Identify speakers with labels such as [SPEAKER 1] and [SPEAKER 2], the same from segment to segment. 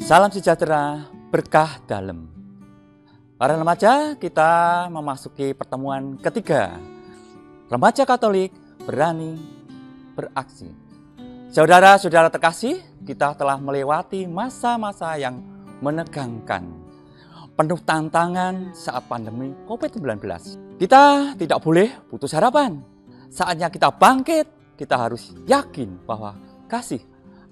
[SPEAKER 1] Salam sejahtera, berkah dalam. Para remaja, kita memasuki pertemuan ketiga. Remaja Katolik berani beraksi. Saudara-saudara terkasih, kita telah melewati masa-masa yang menegangkan, penuh tantangan saat pandemi COVID-19. Kita tidak boleh putus harapan. Saatnya kita bangkit, kita harus yakin bahwa kasih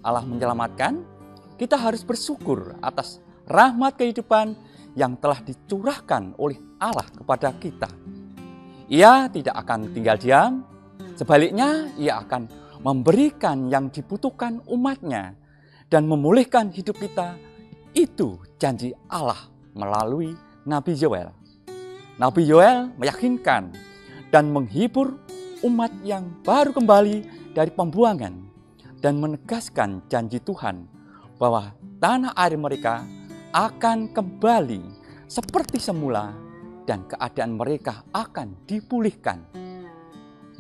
[SPEAKER 1] Allah menyelamatkan. Kita harus bersyukur atas rahmat kehidupan yang telah dicurahkan oleh Allah kepada kita. Ia tidak akan tinggal diam, sebaliknya ia akan memberikan yang dibutuhkan umatnya dan memulihkan hidup kita. Itu janji Allah melalui Nabi Yoel. Nabi Yoel meyakinkan dan menghibur umat yang baru kembali dari pembuangan dan menegaskan janji Tuhan bahwa tanah air mereka akan kembali seperti semula dan keadaan mereka akan dipulihkan.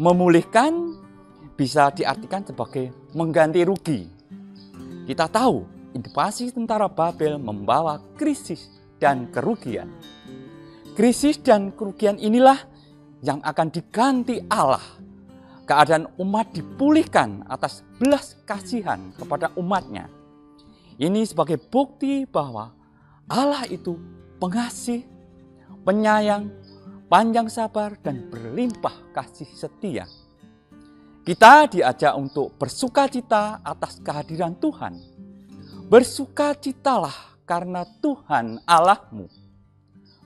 [SPEAKER 1] Memulihkan bisa diartikan sebagai mengganti rugi. Kita tahu invasi tentara Babel membawa krisis dan kerugian. Krisis dan kerugian inilah yang akan diganti Allah. Keadaan umat dipulihkan atas belas kasihan kepada umatnya. Ini sebagai bukti bahwa Allah itu pengasih, penyayang, panjang sabar, dan berlimpah kasih setia. Kita diajak untuk bersukacita atas kehadiran Tuhan. Bersukacitalah karena Tuhan Allahmu.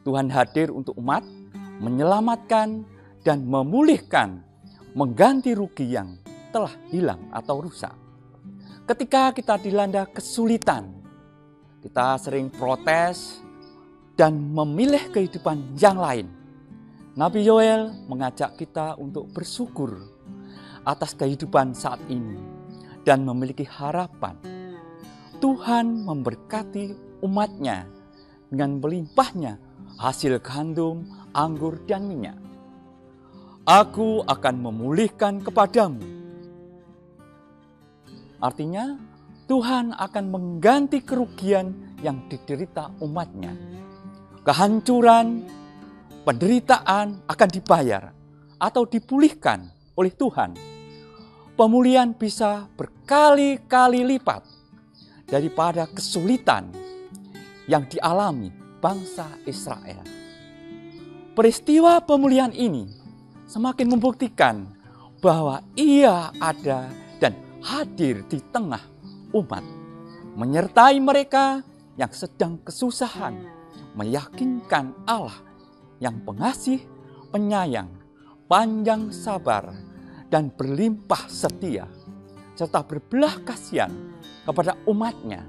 [SPEAKER 1] Tuhan hadir untuk umat, menyelamatkan dan memulihkan, mengganti rugi yang telah hilang atau rusak. Ketika kita dilanda kesulitan, kita sering protes dan memilih kehidupan yang lain. Nabi Yoel mengajak kita untuk bersyukur atas kehidupan saat ini dan memiliki harapan. Tuhan memberkati umatnya dengan melimpahnya hasil gandum, anggur, dan minyak. Aku akan memulihkan kepadamu. Artinya, Tuhan akan mengganti kerugian yang diderita umatnya. Kehancuran, penderitaan akan dibayar atau dipulihkan oleh Tuhan. Pemulihan bisa berkali-kali lipat daripada kesulitan yang dialami bangsa Israel. Peristiwa pemulihan ini semakin membuktikan bahwa Ia ada dan hadir di tengah umat, menyertai mereka yang sedang kesusahan, meyakinkan Allah yang pengasih, penyayang, panjang sabar, dan berlimpah setia, serta berbelah kasihan kepada umatnya.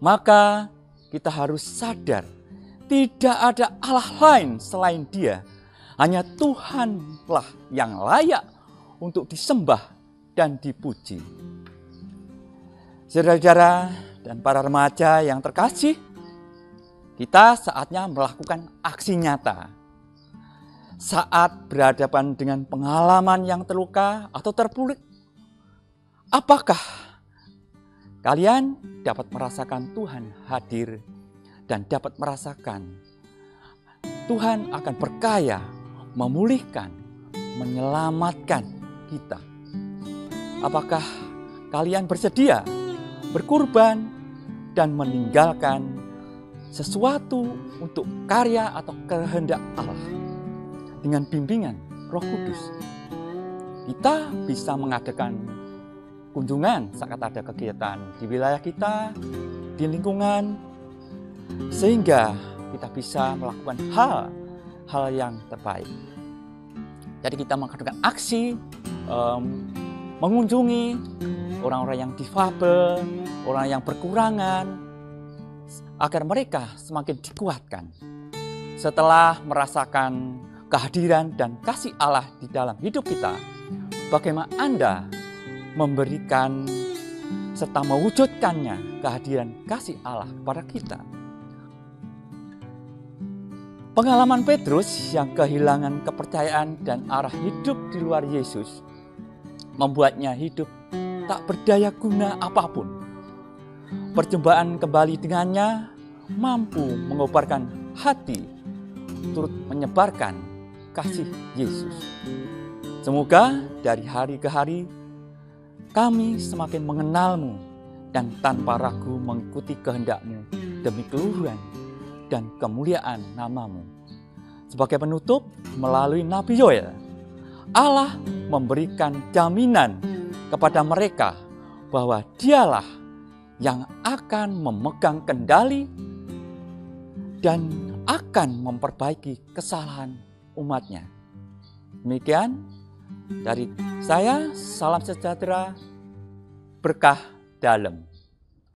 [SPEAKER 1] Maka kita harus sadar, tidak ada Allah lain selain Dia. Hanya Tuhanlah yang layak untuk disembah dan dipuji. Saudara-saudara dan para remaja yang terkasih, kita saatnya melakukan aksi nyata. Saat berhadapan dengan pengalaman yang terluka atau terpuruk, apakah kalian dapat merasakan Tuhan hadir dan dapat merasakan Tuhan akan berkaya, memulihkan, menyelamatkan kita? Apakah kalian bersedia berkorban dan meninggalkan sesuatu untuk karya atau kehendak Allah dengan bimbingan Roh Kudus? Kita bisa mengadakan kunjungan saat ada kegiatan di wilayah kita, di lingkungan, sehingga kita bisa melakukan hal yang terbaik. Jadi kita mengadakan aksi mengunjungi orang-orang yang difabel, orang yang berkurangan, agar mereka semakin dikuatkan. Setelah merasakan kehadiran dan kasih Allah di dalam hidup kita, bagaimana Anda memberikan serta mewujudkannya kehadiran kasih Allah kepada kita? Pengalaman Petrus yang kehilangan kepercayaan dan arah hidup di luar Yesus membuatnya hidup tak berdaya guna apapun. perjumpaan kembali dengannya mampu mengobarkan hati, turut menyebarkan kasih Yesus. Semoga dari hari ke hari kami semakin mengenal-Mu dan tanpa ragu mengikuti kehendak-Mu demi keluhuran dan kemuliaan nama-Mu. Sebagai penutup, melalui Nabi Yoel, Allah memberikan jaminan kepada mereka bahwa Dialah yang akan memegang kendali dan akan memperbaiki kesalahan umatnya. Demikian dari saya, salam sejahtera, berkah dalam.